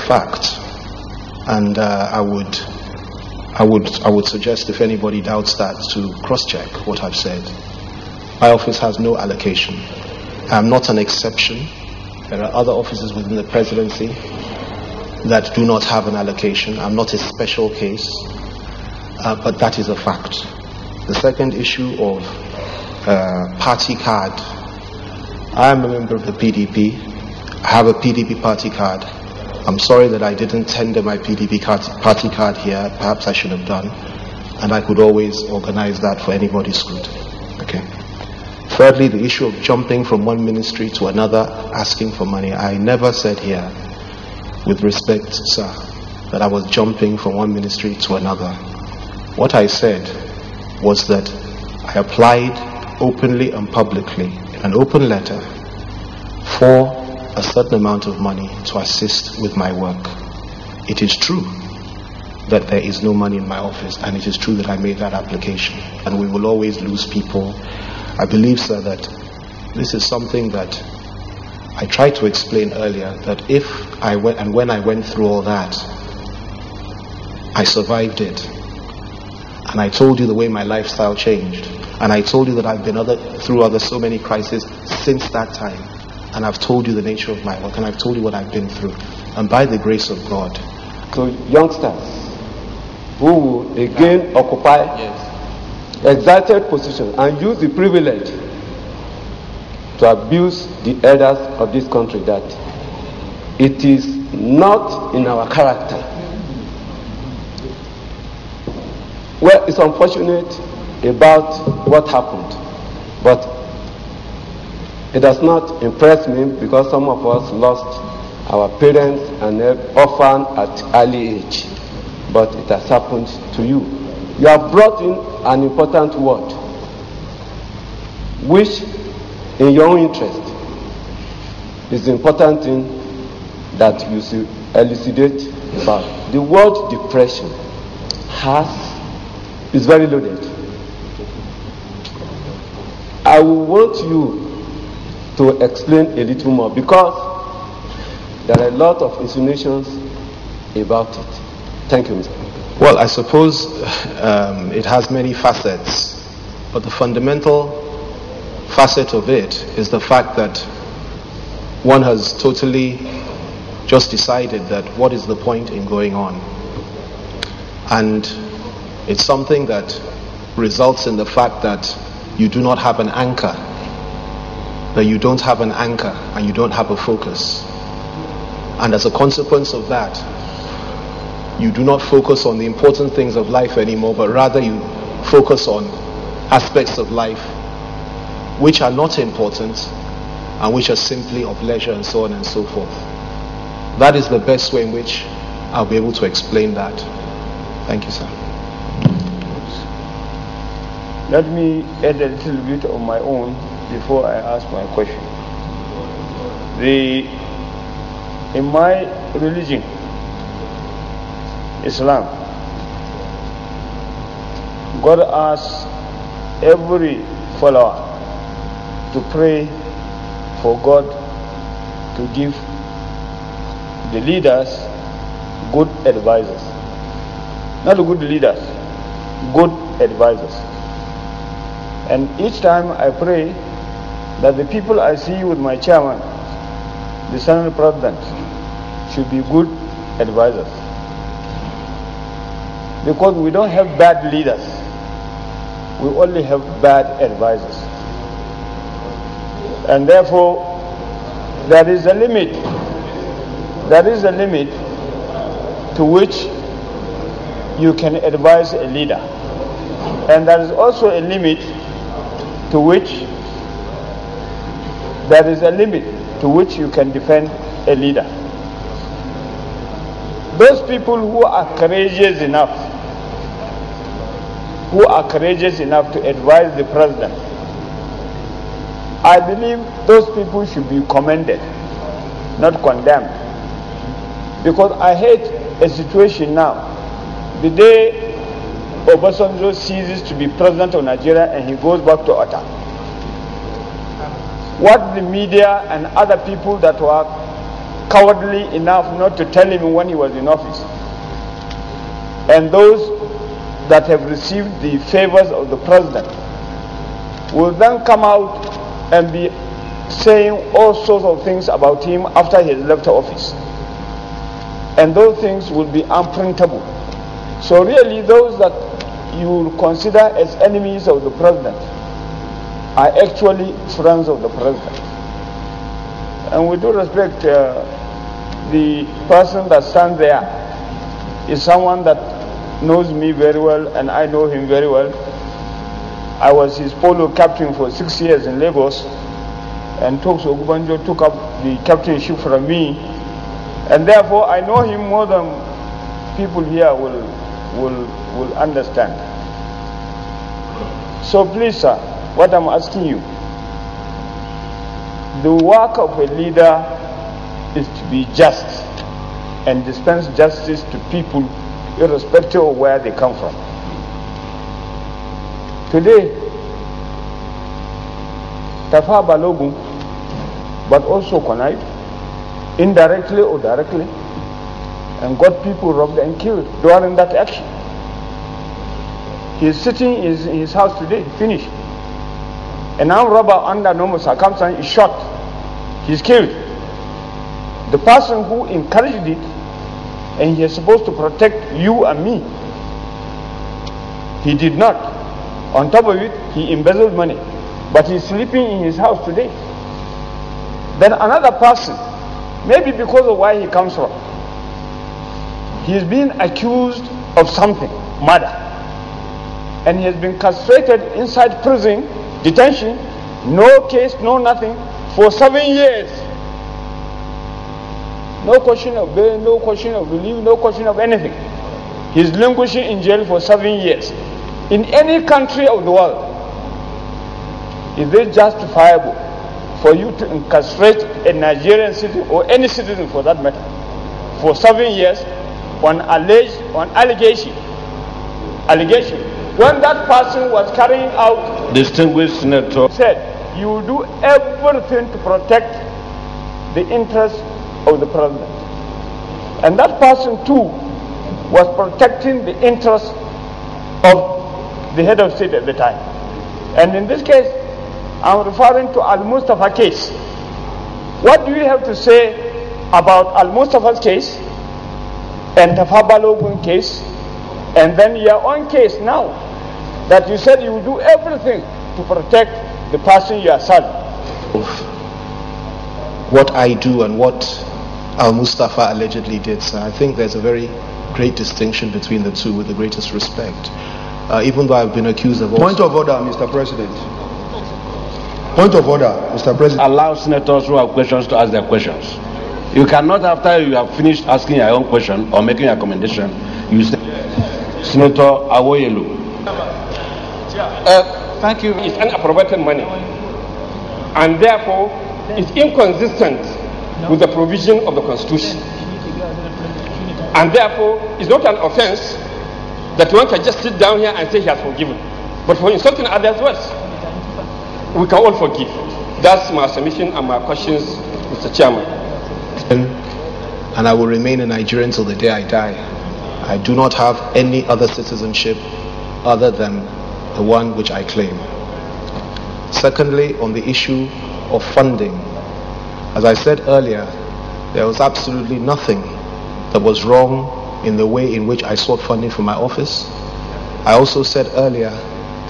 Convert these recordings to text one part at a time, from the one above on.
fact, and I would suggest, if anybody doubts that, to cross-check what I've said. My office has no allocation. I am not an exception. There are other offices within the presidency that do not have an allocation. I'm not a special case, but that is a fact. The second issue of party card. I am a member of the PDP. I have a PDP party card. I'm sorry that I didn't tender my PDP party card here. Perhaps I should have done. And I could always organize that for anybody's good. Okay. Thirdly, the issue of jumping from one ministry to another, asking for money. I never said here, with respect, sir, that I was jumping from one ministry to another. What I said was that I applied openly and publicly in an open letter for a certain amount of money to assist with my work. It is true that there is no money in my office, and it is true that I made that application, and we will always lose people. I believe, sir, that this is something that I tried to explain earlier, that when I went through all that, I survived it. And I told you the way my lifestyle changed. And I told you that I've been through so many crises since that time. And I've told you the nature of my work, and I've told you what I've been through. And by the grace of God. So youngsters who will again occupy exalted position and use the privilege to abuse the elders of this country, that it is not in our character. Well, it's unfortunate about what happened, but it does not impress me, because some of us lost our parents and orphan at early age. But it has happened to you. You have brought in an important word, which in your own interest is the important thing that you should elucidate about. The word depression is very loaded. I will want you to explain a little more, because there are a lot of insinuations about it. Thank you, Mr. Well, I suppose it has many facets, but the fundamental facet of it is the fact that one has totally just decided that what is the point in going on. And it's something that results in the fact that you do not have an anchor, that you don't have an anchor and you don't have a focus. And as a consequence of that, you do not focus on the important things of life anymore, but rather you focus on aspects of life which are not important and which are simply of leisure, and so on and so forth. That is the best way in which I'll be able to explain that. Thank you, sir. Let me add a little bit of my own before I ask my question. In my religion, Islam, God asks every follower to pray for God to give the leaders good advisors. Not good leaders, good advisors. And each time I pray that the people I see with my chairman, the Senate President, should be good advisors. Because we don't have bad leaders, we only have bad advisors. And therefore, there is a limit. There is a limit to which you can advise a leader. And there is also a limit to which you can defend a leader. Those people who are courageous enough to advise the president, I believe those people should be commended, not condemned. Because I hate a situation now, the day Obasanjo ceases to be president of Nigeria and he goes back to Ota, what the media and other people that were cowardly enough not to tell him when he was in office. And those that have received the favors of the president will then come out and be saying all sorts of things about him after he has left office. And those things will be unprintable. So really those that you will consider as enemies of the president are actually friends of the president. And with due respect, the person that stands there is someone that knows me very well and I know him very well. I was his polo captain for 6 years in Lagos, and Tokso Ogubanjo took up the captainship from me, and therefore I know him more than people here will understand. So please, sir, what I'm asking you, the work of a leader is to be just and dispense justice to people irrespective of where they come from. Today, Tafa Balogun, but also connived, indirectly or directly, and got people robbed and killed during that action. He is sitting in his house today, finished. An armed robber under normal circumstances is shot. He's killed. The person who encouraged it, and he is supposed to protect you and me, he did not. On top of it, he embezzled money. But he's sleeping in his house today. Then another person, maybe because of where he comes from, he is being accused of something, murder. And he has been castrated inside prison, detention, no case, no nothing, for 7 years. No question of bail, no question of relief, no question of anything. He's languishing in jail for 7 years. In any country of the world, is it justifiable for you to incarcerate a Nigerian citizen or any citizen for that matter for 7 years on allegation? When that person was carrying out, distinguished senator, said you will do everything to protect the interests of the president, and that person too was protecting the interests of the head of state at the time. And in this case, I'm referring to Al-Mustafa case. What do you have to say about Al-Mustafa's case and Tafa Balogun case, and then your own case now, that you said you will do everything to protect the person you are serving? What I do and what Al-Mustafa allegedly did, sir, I think there's a very great distinction between the two, with the greatest respect. Even though I've been accused of... Point of order, Mr. President. Point of order, Mr. President. Allow senators who have questions to ask their questions. You cannot, after you have finished asking your own question or making a commendation, you say, Senator Awoyelu. Thank you. It's unappropriated money, and therefore it's inconsistent with the provision of the Constitution. And therefore, it's not an offense that one can just sit down here and say he has forgiven. But for insulting others, worse, we can all forgive. That's my submission and my questions, Mr. Chairman. And I will remain a Nigerian till the day I die. I do not have any other citizenship other than the one which I claim. Secondly, on the issue of funding, as I said earlier, there was absolutely nothing that was wrong in the way in which I sought funding for my office. I also said earlier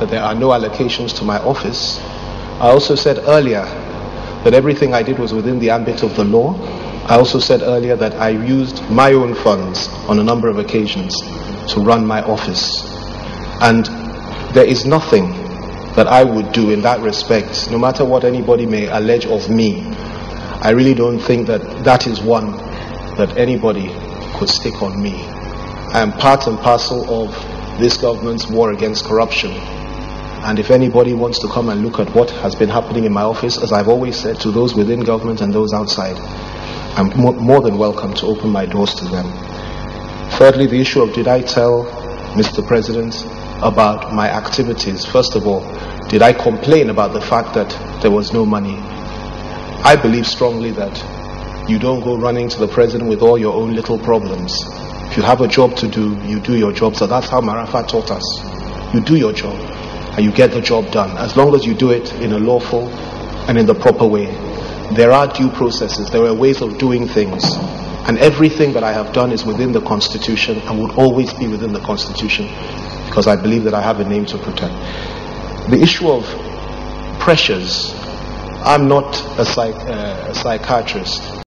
that there are no allocations to my office. I also said earlier that everything I did was within the ambit of the law. I also said earlier that I used my own funds on a number of occasions to run my office. And there is nothing that I would do in that respect, no matter what anybody may allege of me. I really don't think that that is one that anybody could stick on me. I am part and parcel of this government's war against corruption. And if anybody wants to come and look at what has been happening in my office, as I've always said to those within government and those outside, I'm more than welcome to open my doors to them. Thirdly, the issue of did I tell Mr. President about my activities? First of all, did I complain about the fact that there was no money? I believe strongly that You don't go running to the president with all your own little problems. If you have a job to do, you do your job. So that's how Marafa taught us. You do your job and you get the job done. As long as you do it in a lawful and in the proper way. There are due processes. There are ways of doing things. And everything that I have done is within the Constitution and would always be within the Constitution, because I believe that I have a name to protect. The issue of pressures, I'm not a psychiatrist.